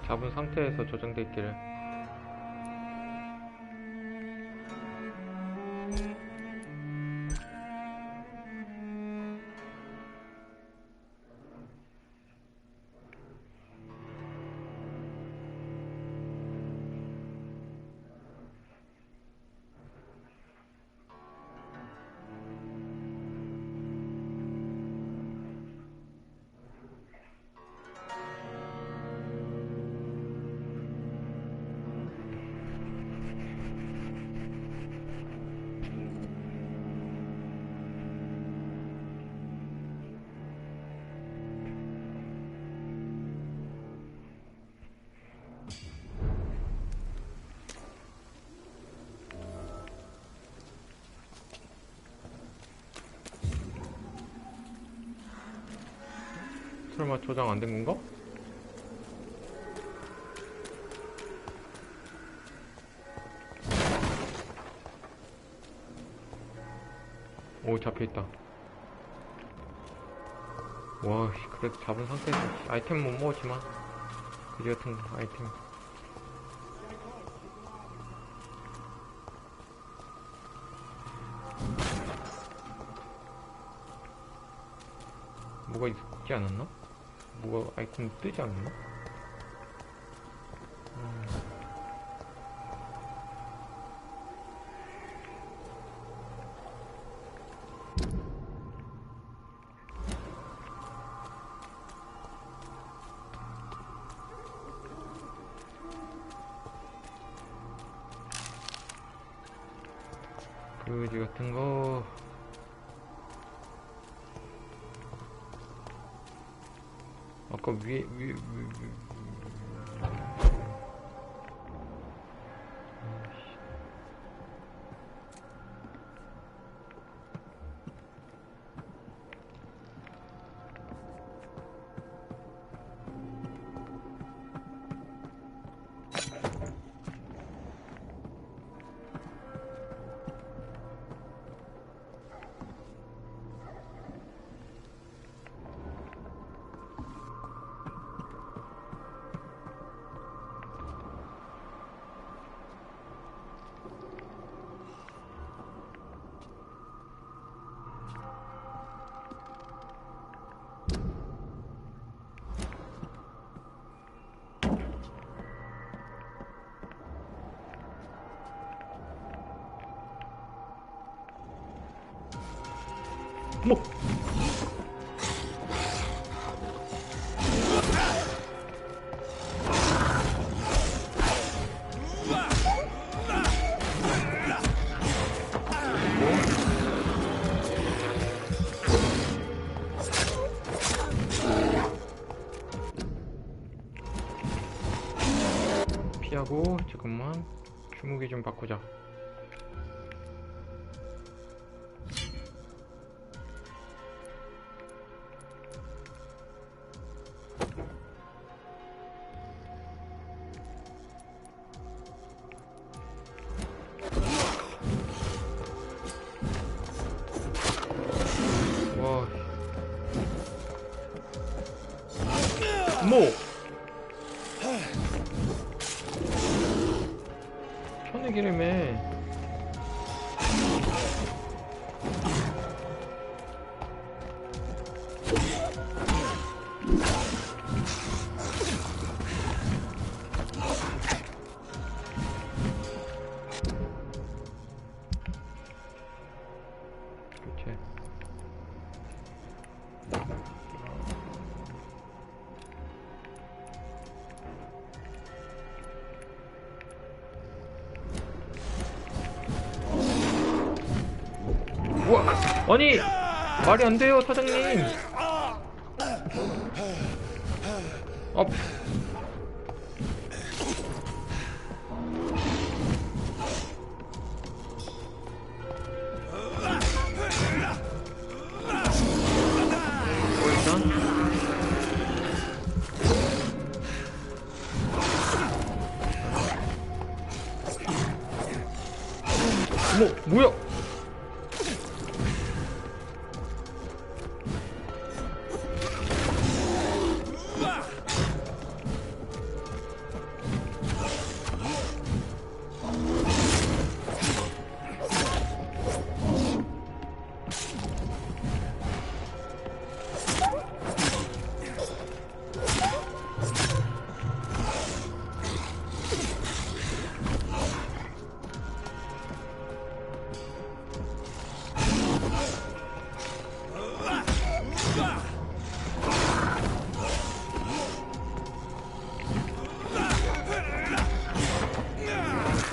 잡은 상태에서 저장돼 있기를. 설마 저장 안 된 건가? 오, 잡혀있다. 와, 그래도 잡은 상태에서 아이템 못 먹었지만 그지 같은 아이템. 뭐가 있지 않았나? 뭐가 아이템 뜨지 않았나? 그지 같은 거. 아까 위에 뭐 피하고. 잠깐만, 주무기 좀 바꾸자. 와, 뭐 천내기름에. 그치. 우와, 아니 말이 안 돼요, 사장님. 아, 일단 뭐야?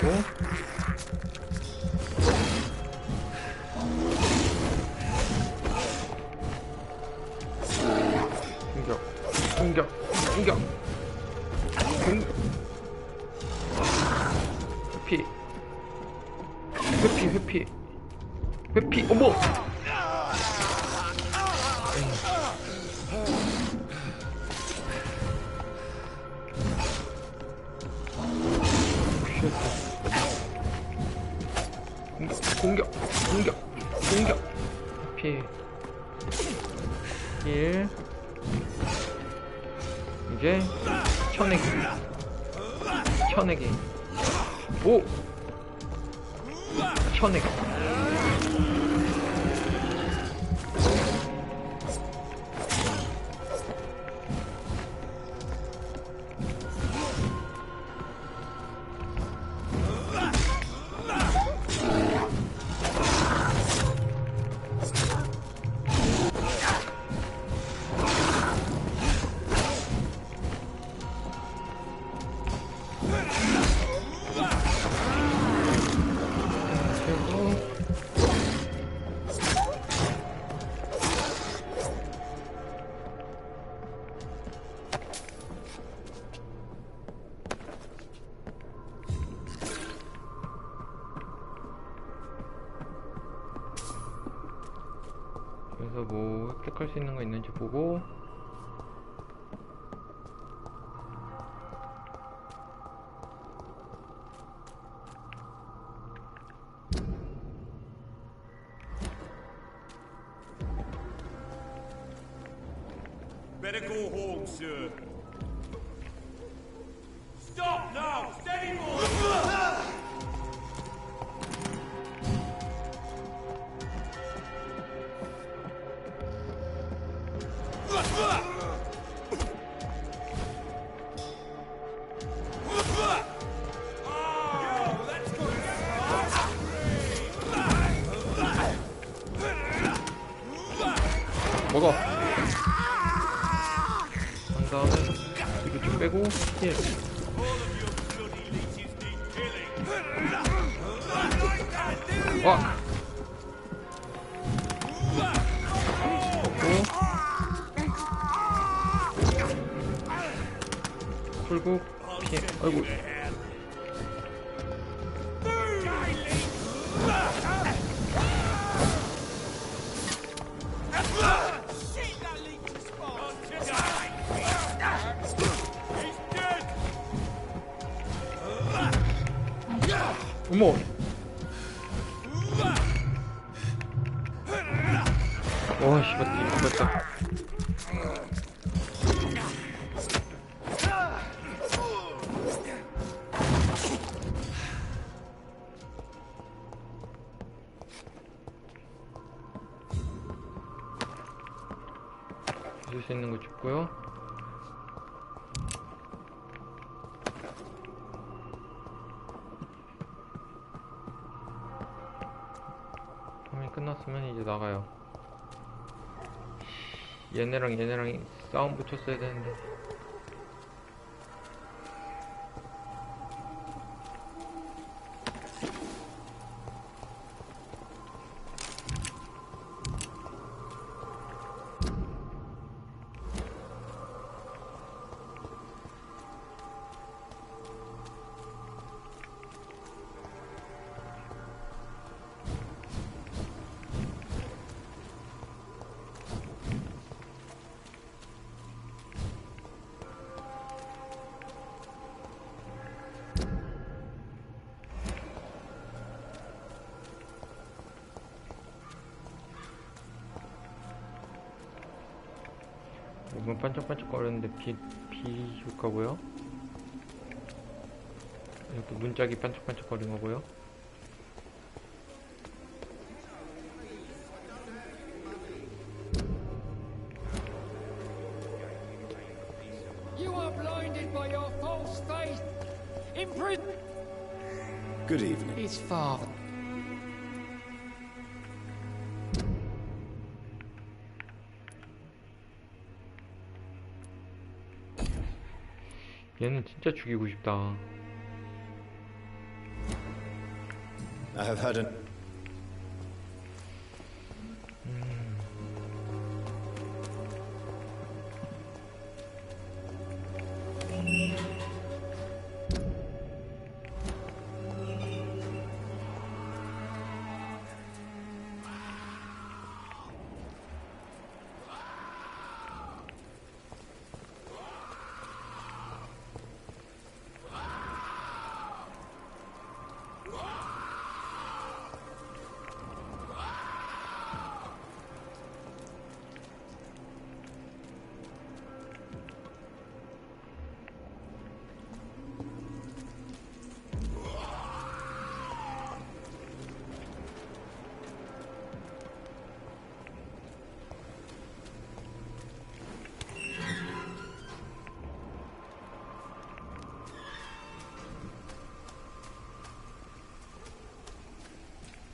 공격, 공격, 공격, 공격. 회피, 회피, 회피, 회피. 어머. 공격, 공격, 공격. 피 1. 이제 쳐내기, 쳐내기. 오, 쳐내기. 그래서 뭐 획득할 수 있는 거 있는지 보고. Better go home, sir. Stop now! Steady, boy! 먹어. 한 다음에 이거 좀 빼고 힐. 와. 풀고 피해. 아이고. 어머. 와, 씨발, 죽었다. 주실 수 있는 거 줬고요. 화면이 끝났으면 이제 나가요. 얘네랑 싸움 붙였어야 되는데. 몸은 반짝반짝거리는데 비 효과고요. 이것도 문짝이 반짝반짝거리는 거고요. You are blinded by your false faith. In prison. Good evening. His father. 얘는 진짜 죽이고 싶다. I have had an...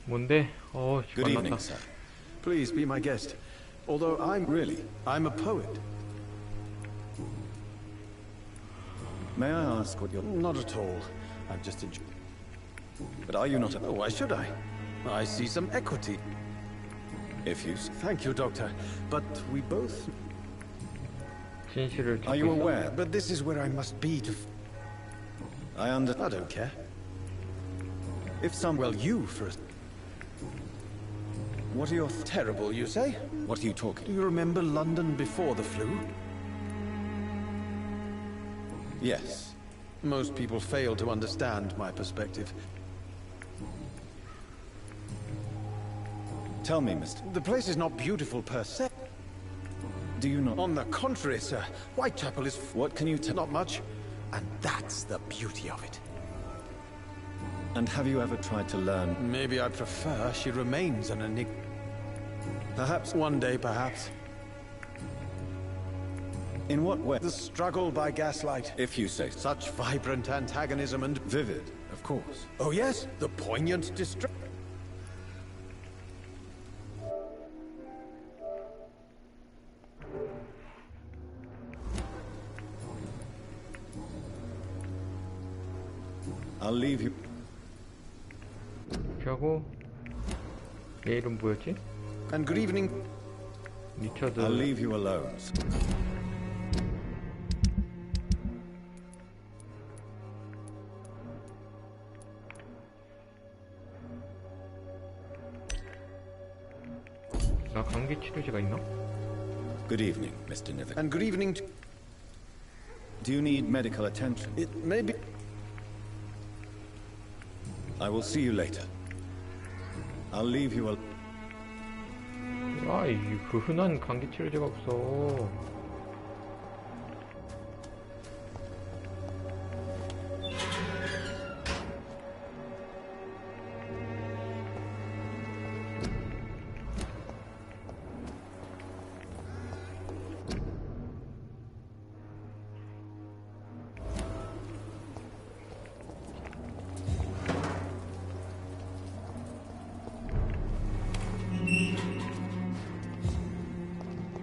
뭔데? Good evening, 만났다. sir. Please be my guest. Although Really? I'm a poet. May I ask what you're... Not at all. I'm just enjoying. But are you not a... Oh, why should I? I see some equity. If you... Thank you, Doctor. But we both... 진실을 Are 찾고 you 있어. aware? But this is where I must be to... I under... I don't care. If some... Well, you first. What are your... Terrible, you say? What are you Do talking? you remember London before the flu? Yes. Most people fail to understand my perspective. Tell me, mister. The place is not beautiful per se. Do you not... On the contrary, sir. Whitechapel is... What can you tell... Not much. And that's the beauty of it. And have you ever tried to learn... Maybe I prefer she remains an enigma. Perhaps... One day, perhaps. In what way? The struggle by gaslight. If you say so. Such vibrant antagonism and... Vivid, of course. Oh yes, the poignant distress. I'll leave you... 이렇게 하고 얘 이름 뭐였지? And good evening. 리처드. I'll leave you alone. 나 감기 치료제가 있나? Good evening, Mr. Niven. And good evening to... Do you need medical attention? It may be... I will see you later. I'll leave you alone. 그 흔한 감기 치료제가 없어.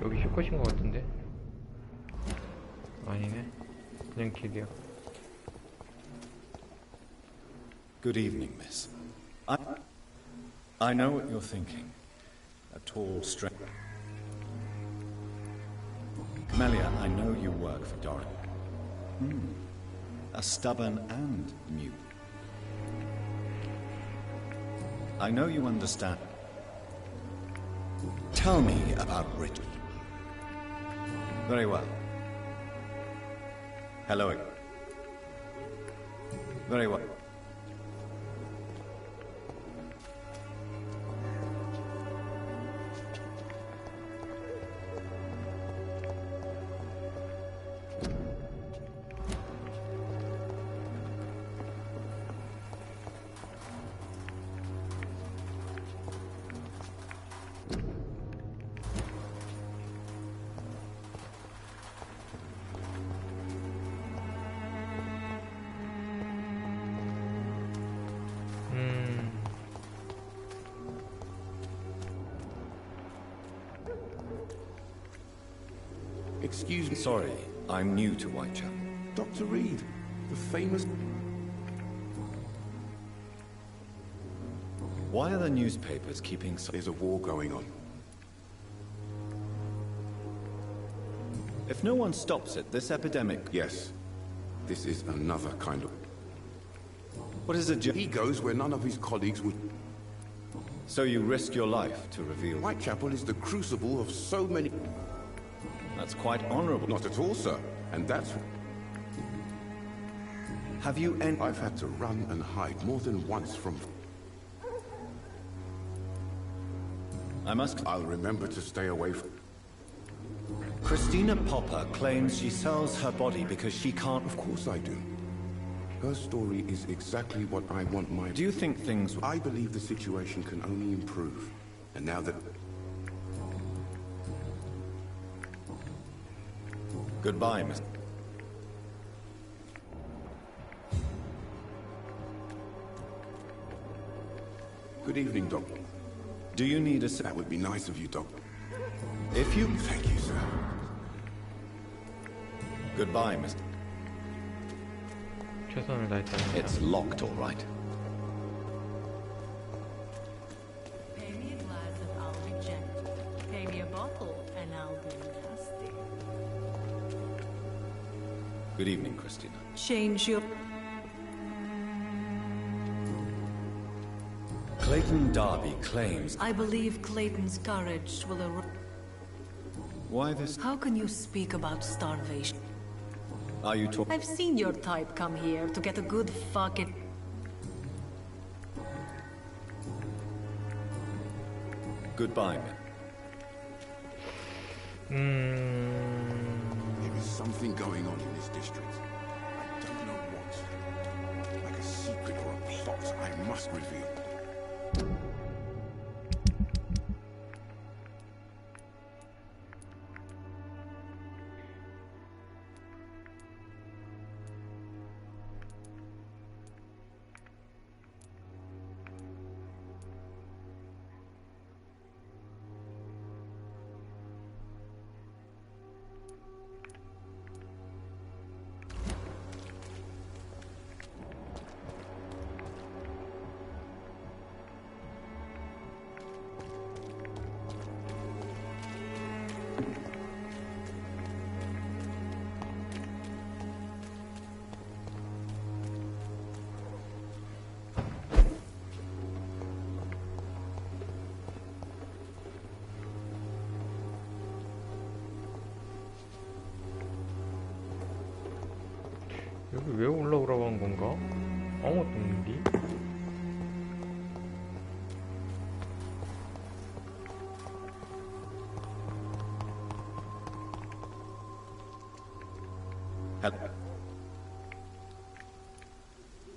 여기 슈컷인 것 같은데? 아니네. 그냥 길이야. Good evening, miss. I know what you're thinking. A tall, straight... Camellia, I know you work for Doran. A stubborn and mute. I know you understand. Tell me about Richard. Very well. Hello again. Very well. Excuse me, Sorry, I'm new to Whitechapel. Dr. Reed, the famous... Why are the newspapers keeping so... There's a war going on. If no one stops it, this epidemic... Yes. This is another kind of... What is a... He goes where none of his colleagues would... So you risk your life to reveal... Whitechapel is the crucible of so many... That's quite honorable. Not at all, sir. And that's... Have you any... I've had to run and hide more than once from... I'll remember to stay away from... Christina Popper claims she sells her body because she can't... Of course I do. Her story is exactly what I want my... Do you think things... I believe the situation can only improve. And now that... Goodbye, Miss... Good evening, Doctor. Do you need a... That would be nice of you, Doctor. If you... Thank you, sir. Goodbye, Miss... 최선을 다했다는 It's locked, all right. Pay me a glass and I'll be gentle. Pay me a bottle and I'll be nasty. Good evening, Christina. Change your... Clayton Darby claims... I believe Clayton's courage will erode. Why this... How can you speak about starvation? Are you talking... I've seen your type come here to get a good fucking... Goodbye, man. There is something going on in this district. I don't know what. Like a secret or a plot I must reveal. 여기 왜 올라오라고 한 건가? 아무것도 없는데?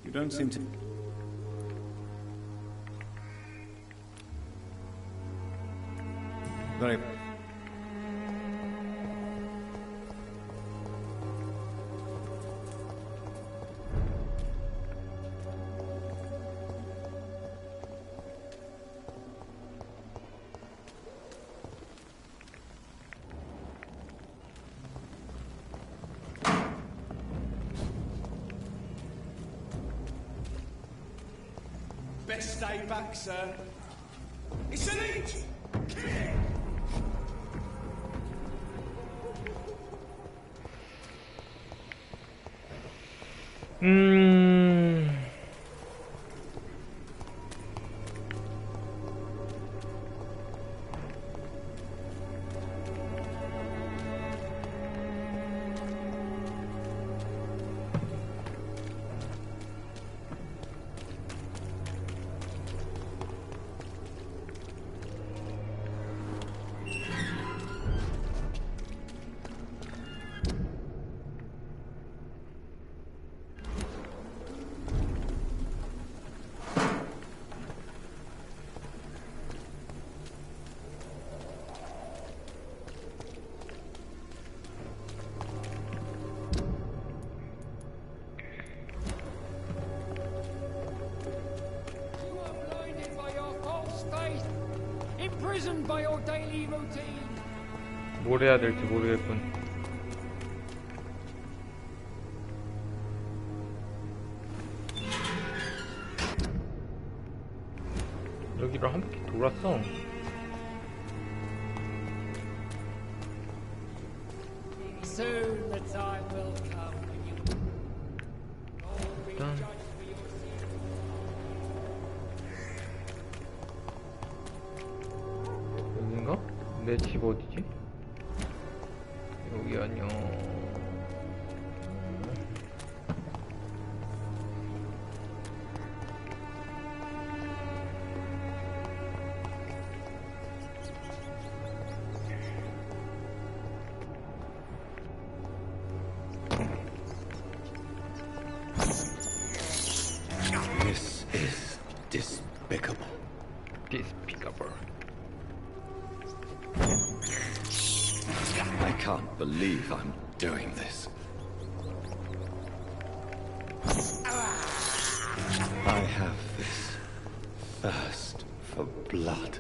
You don't seem to... Very... Best stay back, sir. It's elite! Imprisoned by your daily routine. 뭘 해야 될지 모르겠군. 여기를 한 바퀴 돌았어. Soon the time will come when you all be 일단 judged for your sins. 여긴가? 내 집 어디지? 여기 아니야. This is despicable. Despicable. I can't believe I'm doing this. I have this thirst for blood.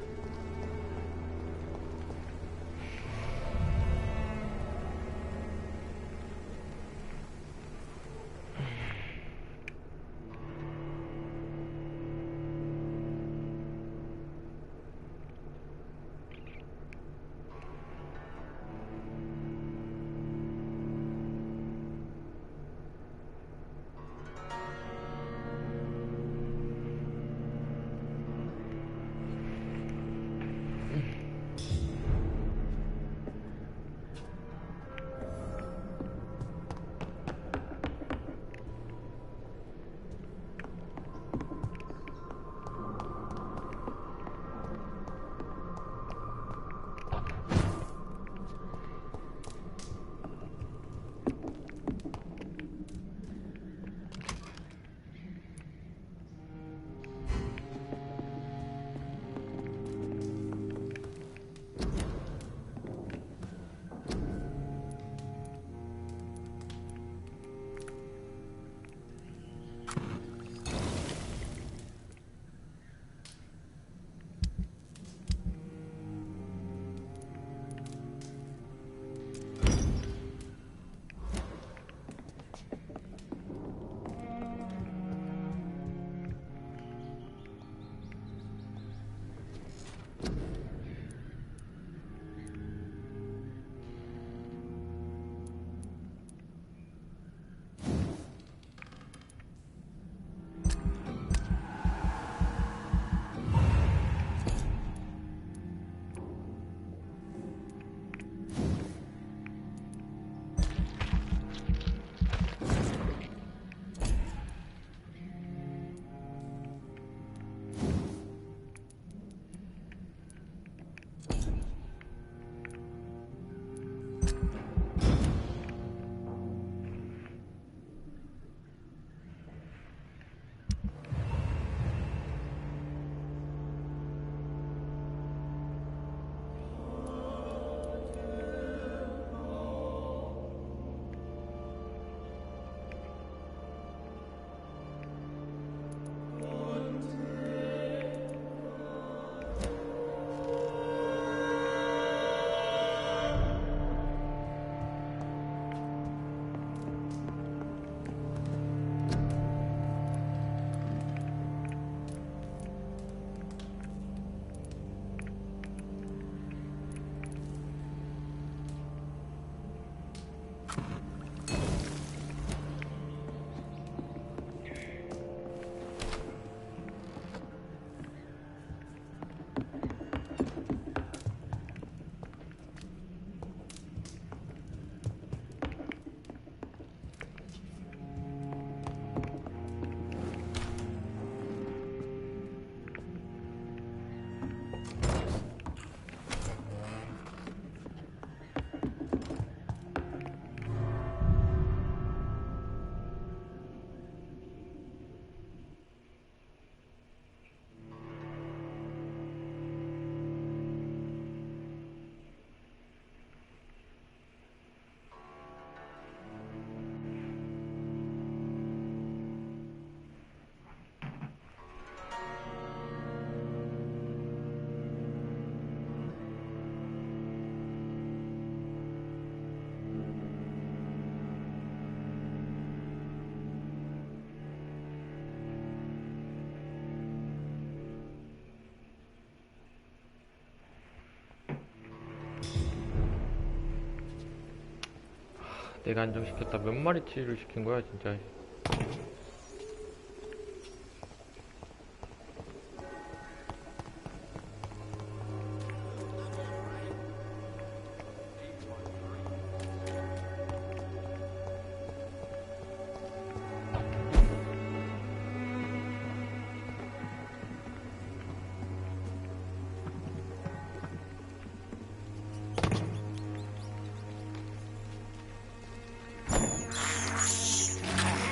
내가 안정시켰다. 몇 마리치를 시킨 거야 진짜.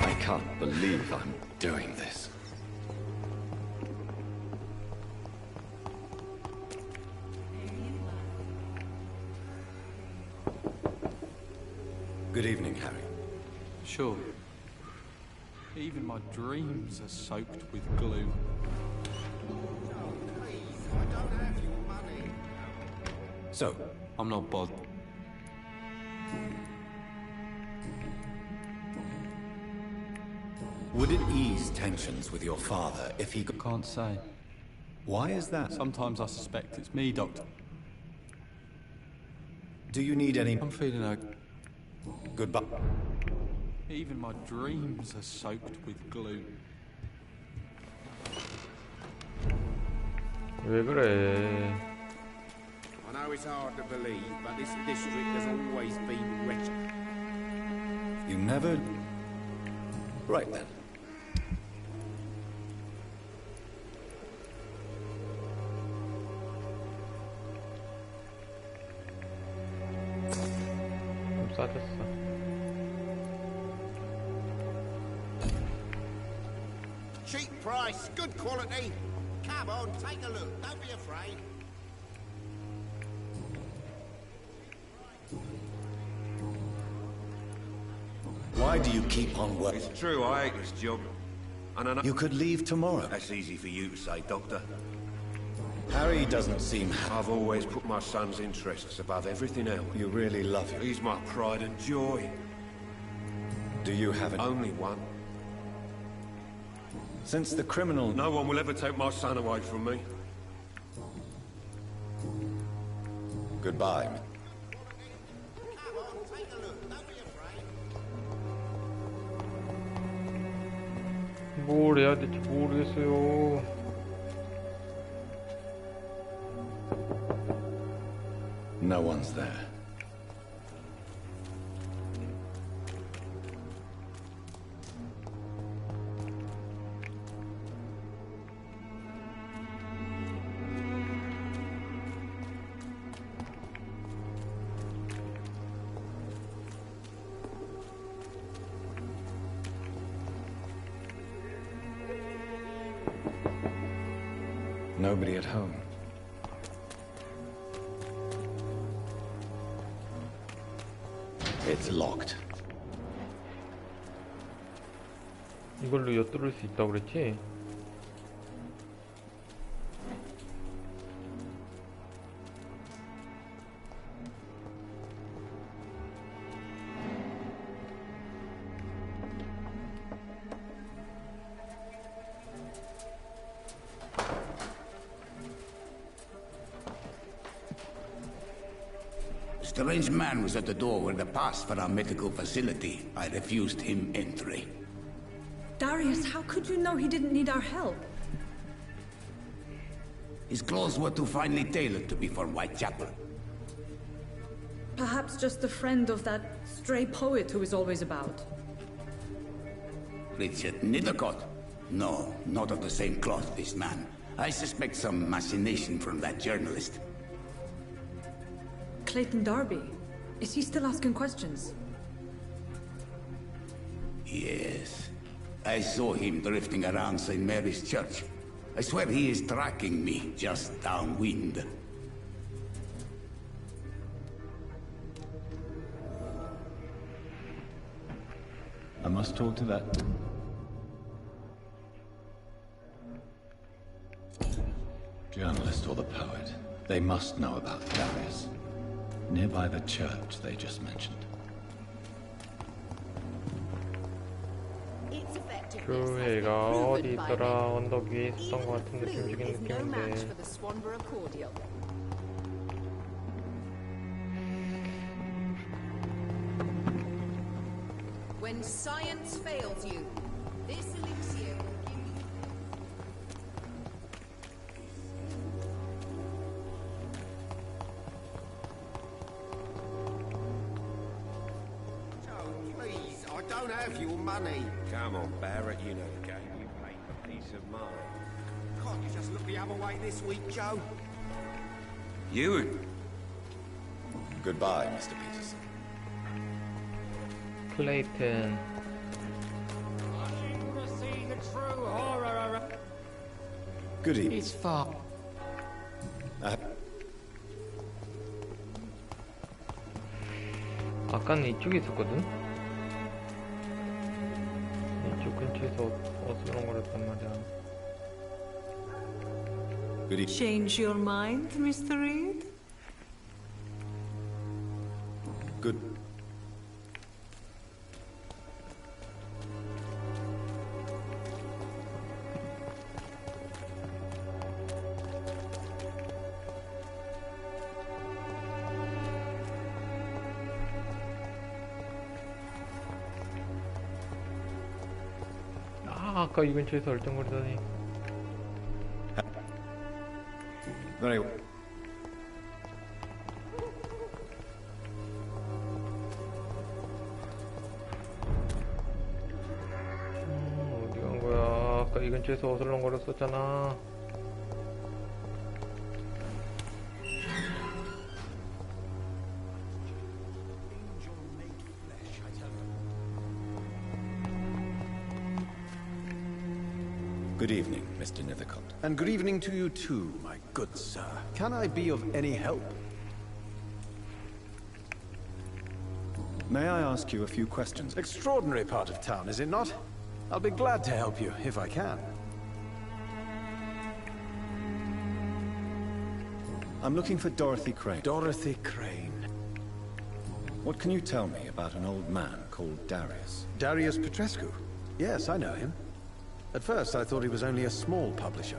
I can't believe I'm doing this. Good evening, Harry. Sure. Even my dreams are soaked with glue. So, I'm not bothered. would it ease tensions with your father if he... Can't say. Why is that? Sometimes I suspect it's me, Doctor. Do you need any... I'm feeling okay. Goodbye. Even my dreams are soaked with glue. 왜 그래? I know it's hard to believe, but this district has always been wretched. You never... Right then. 좀 싸졌어. Cheap price, good quality. Come on, take a look. Don't be afraid. Why do you keep on working? It's true, I hate this job. And I know... You could leave tomorrow. That's easy for you to say, Doctor. Harry doesn't seem... I've always put my son's interests above everything else. You really love him. He's my pride and joy. Do you have any... Only one. Since the criminal... No one will ever take my son away from me. Goodbye. 뭘 해야 될지 모르겠어요. No one's there. Nobody at home. It's locked. 이걸로 엿들을 수 있다고 그랬지? Strange man was at the door with a pass for our medical facility. I refused him entry. Darius, how could you know he didn't need our help? His clothes were too finely tailored to be for Whitechapel. Perhaps just a friend of that stray poet who is always about. Richard Nethercott? No, not of the same cloth, this man. I suspect some machination from that journalist. Clayton Darby. Is he still asking questions? Yes. I saw him drifting around St. Mary's Church. I swear he is tracking me just downwind. I must talk to that... journalist or the poet. They must know about Darius. Nearby the church they just mentioned. 교회가 어디 있더라? 언덕 위에 있었던 것 같은 느낌적인 느낌인데. science fails you. This elixir will give you... Please, I don't have your money. Come on, Barrett, you know the game. You pay for peace of mind. Can't you just look the other way this week, Joe? You... Goodbye, Mr. Peterson. 클레이튼. To see the true horror. Good evening. It's far. 아까는 이쪽에 있었거든? 이쪽 근처에서 어슬렁거렸단 말이야. Good evening. Change your mind, Mr. Reed? Good. 아까 이 근처에서 얼쩡거리더니. Very well. 어디 간 거야? 아까 이 근처에서 어슬렁거렸었잖아. Good evening, Mr. Nithercott. And good evening to you too, my good sir. Can I be of any help? May I ask you a few questions? Extraordinary part of town, is it not? I'll be glad to help you, if I can. I'm looking for Dorothy Crane. Dorothy Crane. What can you tell me about an old man called Darius? Darius Petrescu? Yes, I know him. At first, I thought he was only a small publisher.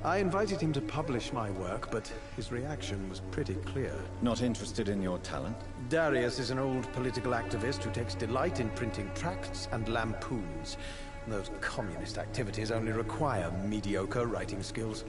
I invited him to publish my work, but his reaction was pretty clear. Not interested in your talent? Darius is an old political activist who takes delight in printing tracts and lampoons. Those communist activities only require mediocre writing skills.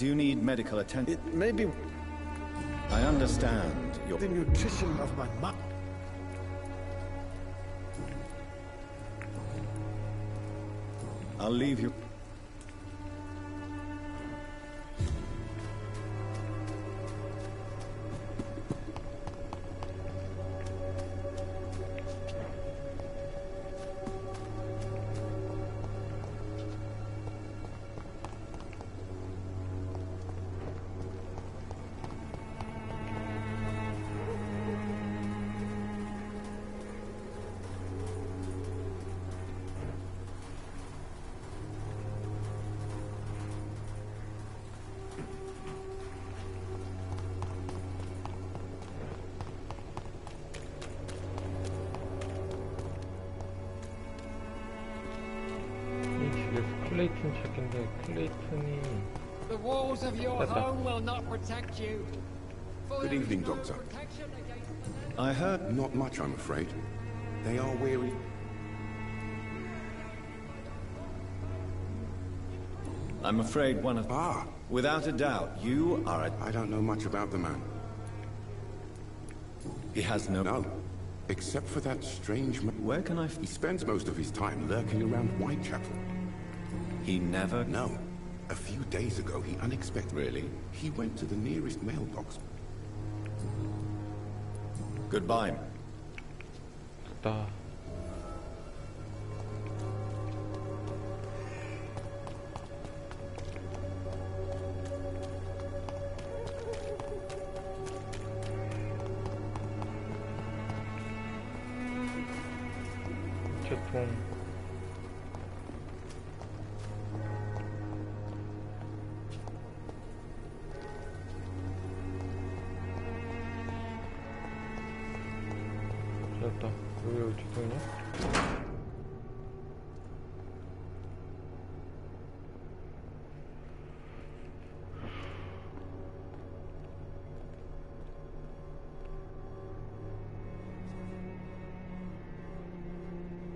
Do you need medical attention? It may be... I understand your... The nutrition of my mother. I'll leave you... 클레이튼 책인데 클레이튼이 The walls of your home will not protect you. Good evening, Doctor. I heard... Not much, I'm afraid. They are weary. I'm afraid one of... Ah! Without a doubt, you are a... I don't know much about the man. He has no... No. Except for that strange... Where can I... He spends most of his time lurking around Whitechapel. He never... No. A few days ago, he unexpectedly... Really? He went to the nearest mailbox. Goodbye. 됐다. 교통. 됐다. 여기 교통이냐?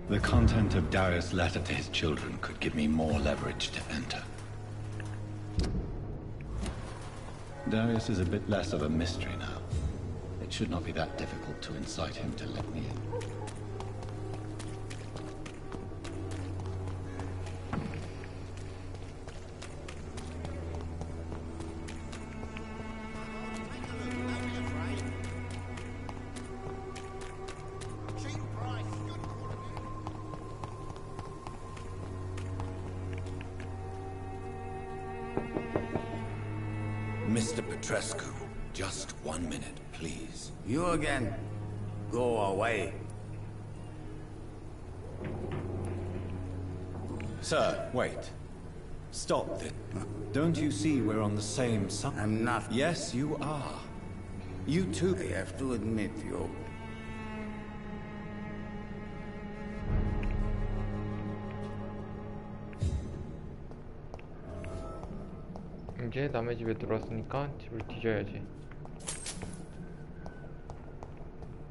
The content of Darius' letter to his children could give me more leverage to enter. Darius is a bit less of a mystery now. It should not be that difficult to incite him to let me in. Mr. Petrescu, just 1 minute, please. You again? Go away. Sir, wait. Stop this. Don't you see we're on the same side? I'm not. Yes, you are. You too. I have to admit, you. 이제 남의 집에 들어왔으니까 집을 뒤져야지.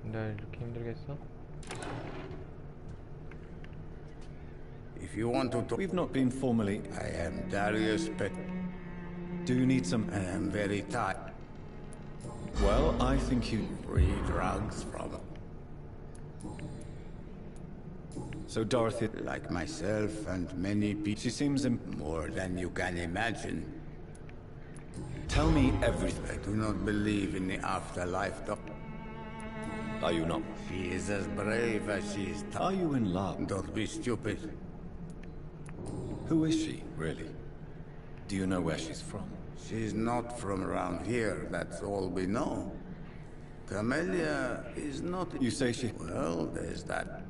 나 이렇게 힘들겠어? If you want to talk... We've not been formally... I am Darius Pet... Do you need some... I am very tired. Well, I think you... Free drugs from... So Dorothy... Like myself and many people... She seems... More than you can imagine. Tell me everything. I do not believe in the afterlife, Are you not? She is as brave as she is tough. Are you in love? Don't be stupid. Who is she, really? Do you know where she's from? She's not from around here, that's all we know. Camellia is not... You say she... Well, there's that.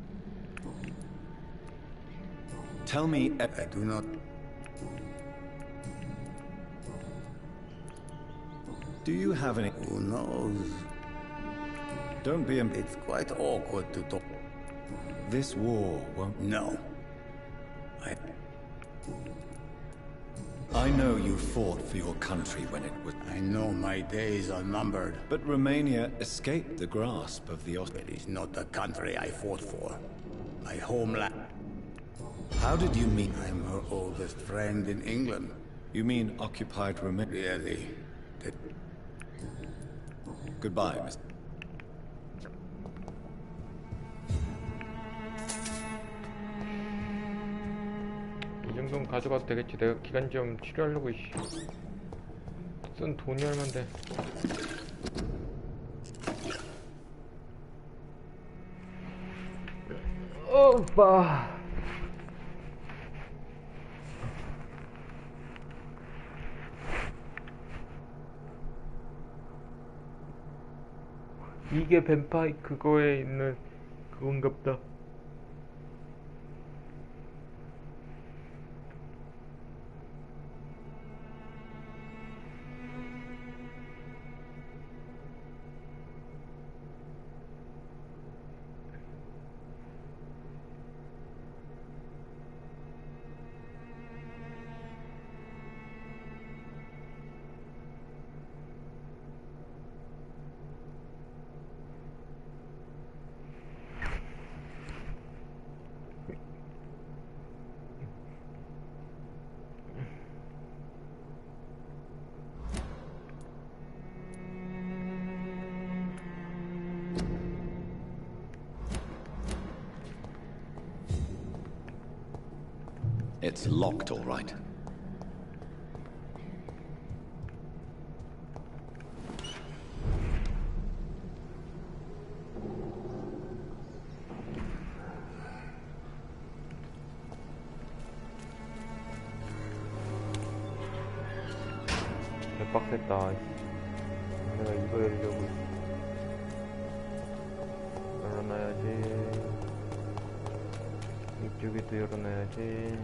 Tell me... I do not... Do you have any... Who knows? Don't be... It's quite awkward to talk. This war won't... No. I know you fought for your country when it was... I know my days are numbered. But Romania escaped the grasp of the... It is not the country I fought for. My homeland. How did you meet... I'm her oldest friend in England. You mean occupied Romania? Really? Goodbye, Mr. 이 정도는 가져가도 되겠지. 내가 기관지염 치료하려고 쓴 돈이 얼만데. 오빠. 이게 뱀파이 그거에 있는 그건갑다. It's locked, all right. 빡셌다. 내가 이거 열려고. 열어놔야지. 이쪽에도 열어놔야지.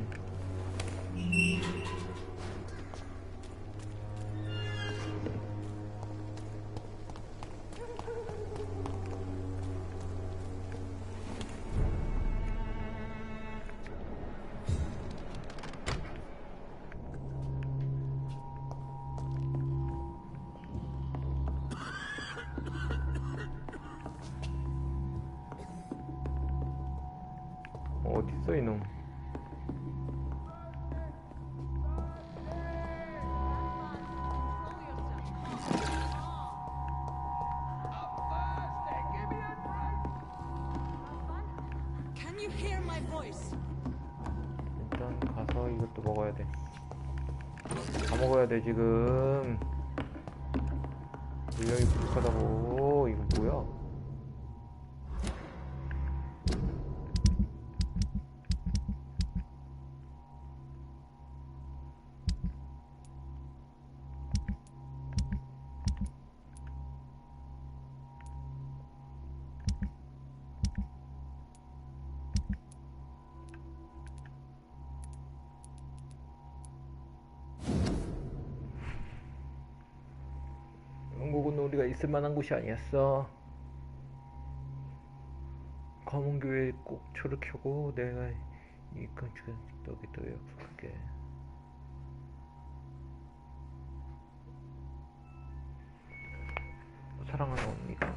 어딨어 이놈. Can you hear my voice? 일단 가서 이것도 먹어야 돼. 다 먹어야 돼 지금. 분량이 부족하다고. 이거 뭐야? 영국은 우리가 있을 만한 곳이 아니었어. 검은 교회에 꼭 초를 켜고 내가 이 건축은 여기도 약속할게. 사랑하는 언니가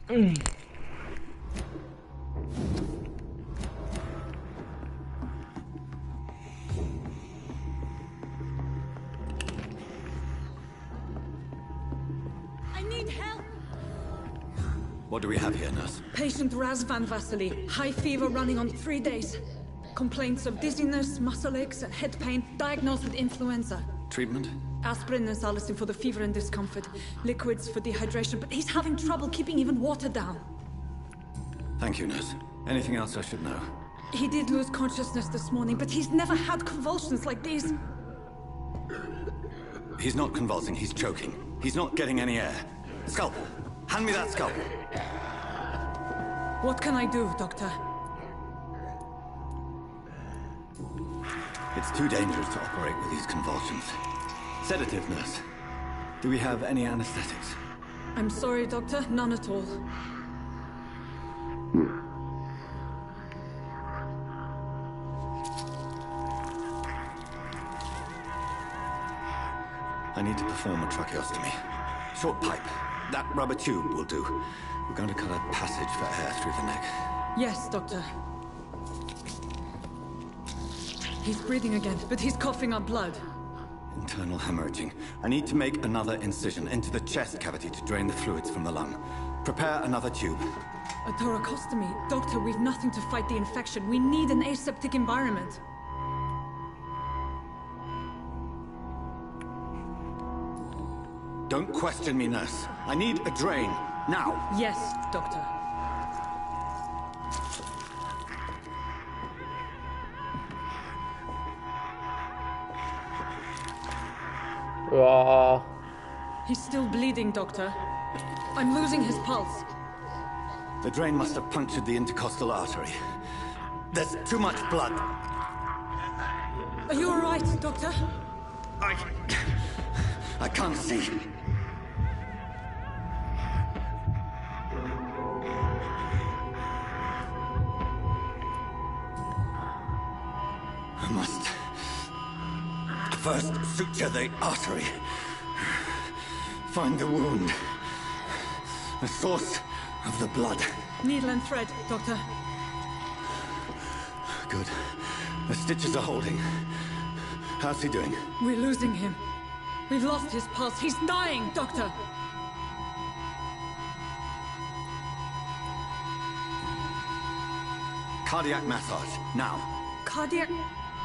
I need help. What do we have here, nurse? Patient Razvan Vasily. High fever running on 3 days. Complaints of dizziness, muscle aches, and head pain. Diagnosed with influenza. Treatment? Aspirin and salicin for the fever and discomfort. Liquids for dehydration, but he's having trouble keeping even water down. Thank you, nurse. Anything else I should know? He did lose consciousness this morning, but he's never had convulsions like these. He's not convulsing, he's choking. He's not getting any air. Scalpel! Hand me that scalpel! What can I do, Doctor? It's too dangerous to operate with these convulsions. Sedative, nurse. Do we have any anesthetics? I'm sorry, Doctor. None at all. I need to perform a tracheostomy. Short pipe. That rubber tube will do. We're going to cut a passage for air through the neck. Yes, Doctor. He's breathing again, but he's coughing up blood. Internal hemorrhaging. I need to make another incision into the chest cavity to drain the fluids from the lung. Prepare another tube. A thoracostomy. Doctor, we've nothing to fight the infection. We need an aseptic environment. Don't question me, nurse. I need a drain. Now. Yes, Doctor. He's still bleeding, Doctor. I'm losing his pulse. The drain must have punctured the intercostal artery. There's too much blood. Are you all right, Doctor? I can't see. I must first suture the artery. Find the wound. The source of the blood. Needle and thread, Doctor. Good. The stitches are holding. How's he doing? We're losing him. We've lost his pulse. He's dying, Doctor! Cardiac massage, now. Cardiac...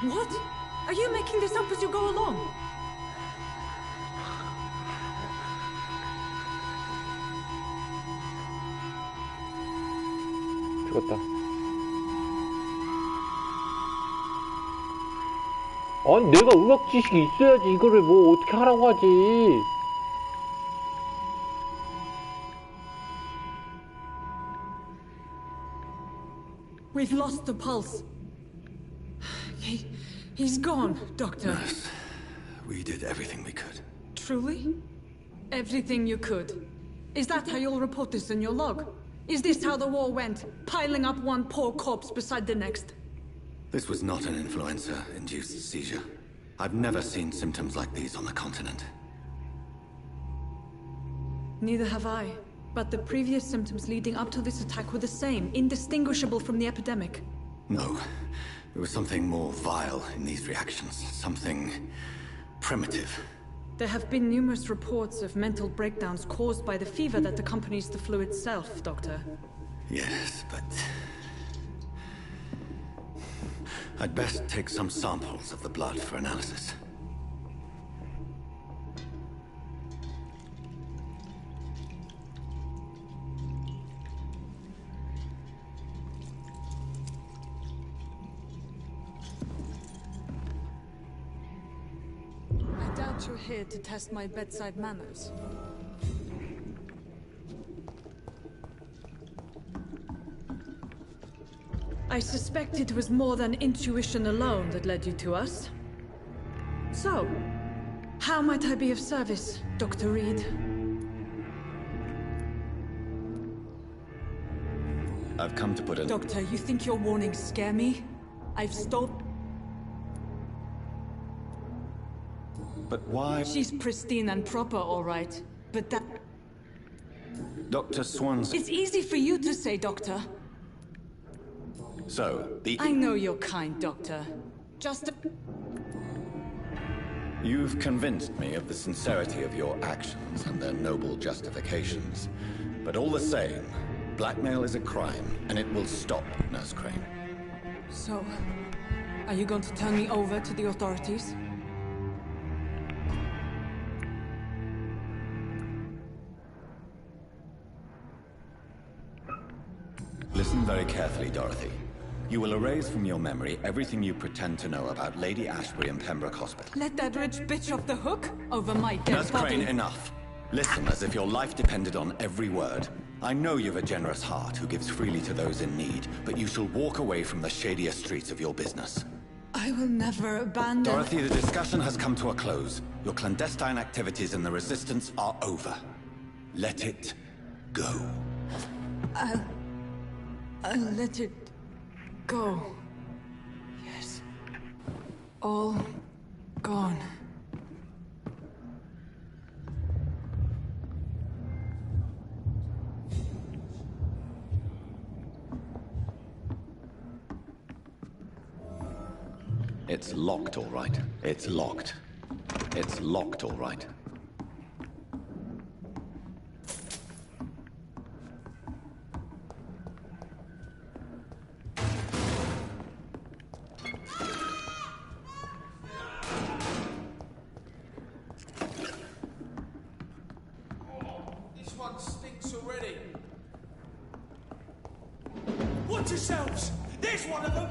What? Are you making this up as you go along? 죽었다. 아니 내가 음악 지식이 있어야지 이거를 뭐 어떻게 하라고 하지. We've lost the pulse. He's gone, Doctor. Nurse, we did everything we could. Truly? Everything you could. Is that how you'll report this in your log? Is this how the war went? Piling up one poor corpse beside the next? This was not an influenza-induced seizure. I've never seen symptoms like these on the continent. Neither have I. But the previous symptoms leading up to this attack were the same, indistinguishable from the epidemic. No. There was something more vile in these reactions. Something primitive. There have been numerous reports of mental breakdowns caused by the fever that accompanies the flu itself, Doctor. Yes, but... I'd best take some samples of the blood for analysis. I doubt you're here to test my bedside manners. I suspect it was more than intuition alone that led you to us. So, how might I be of service, Dr. Reed? I've come to put an... Doctor, you think your warnings scare me? I've stopped... But why... She's pristine and proper, all right. But that... Dr. Swanson... It's easy for you to say, Doctor. So, the... I know you're kind, Doctor. Just a... You've convinced me of the sincerity of your actions and their noble justifications. But all the same, blackmail is a crime, and it will stop, Nurse Crane. So, are you going to turn me over to the authorities? Listen very carefully, Dorothy. You will erase from your memory everything you pretend to know about Lady Ashbury and Pembroke Hospital. Let that rich bitch off the hook over my dead Nurse body. Crane, enough. Listen as if your life depended on every word. I know you've a generous heart who gives freely to those in need, but you shall walk away from the shadier streets of your business. I will never abandon... Dorothy, the discussion has come to a close. Your clandestine activities in the Resistance are over. Let it go. I'll let it go. Yes. All gone. It's locked, all right. It's locked. It's locked, all right. This one stinks already. Watch yourselves! There's one of them!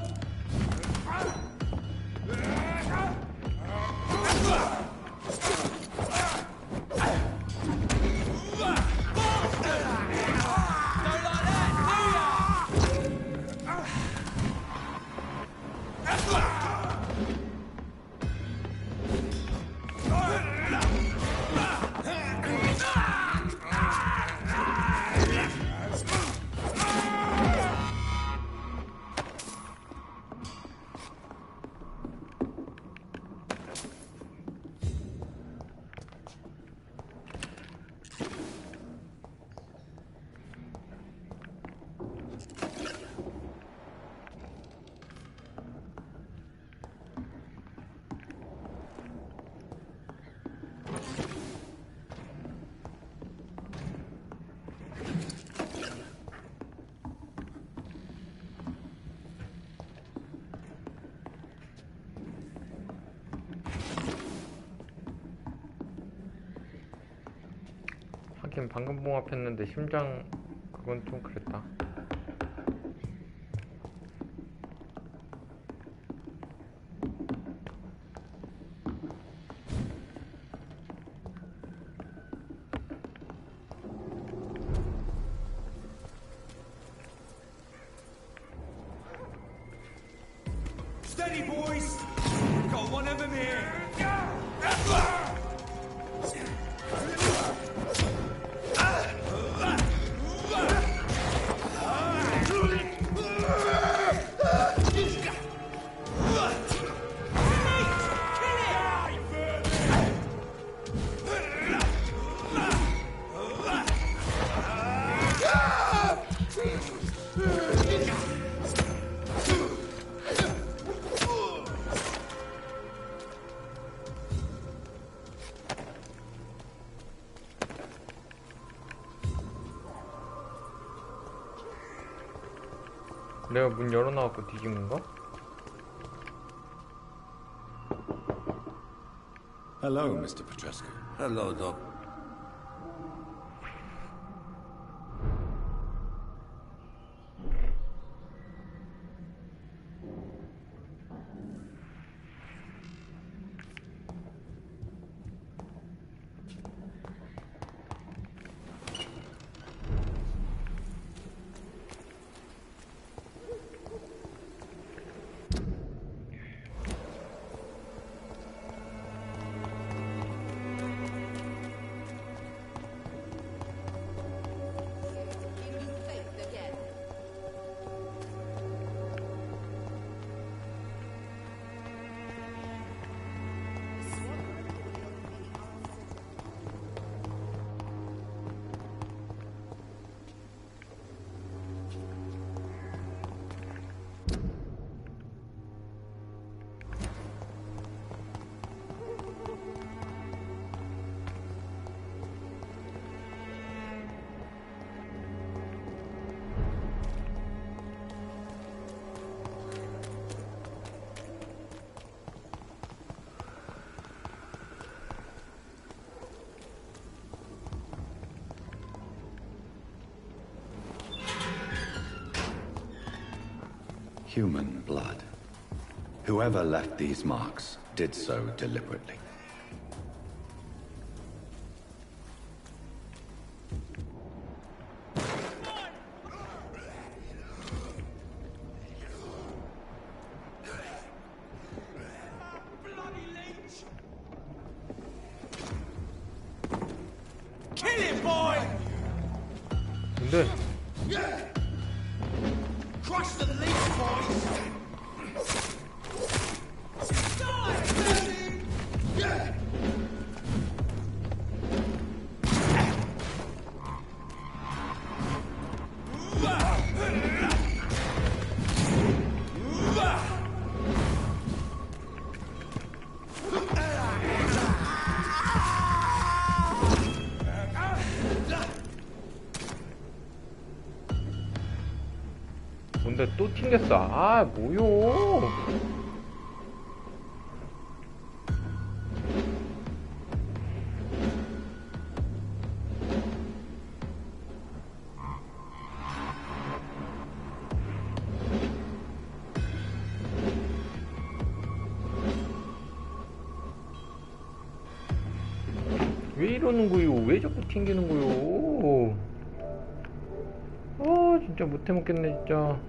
마침 방금 봉합했는데 심장 그건 좀 그랬다. Steady, boys! Got one of them here! 내가 문 열어놔갖고 뒤진 건가? Hello, Mr. Petrescu. Hello, Doc. Human blood. Whoever left these marks did so deliberately. Kill him, boy! 근데 Crush the leech, boys! 뭔데 또 튕겼어. 아 뭐요. 왜 이러는 거요? 왜 자꾸 튕기는 거요? 진짜 못해 먹겠네 진짜.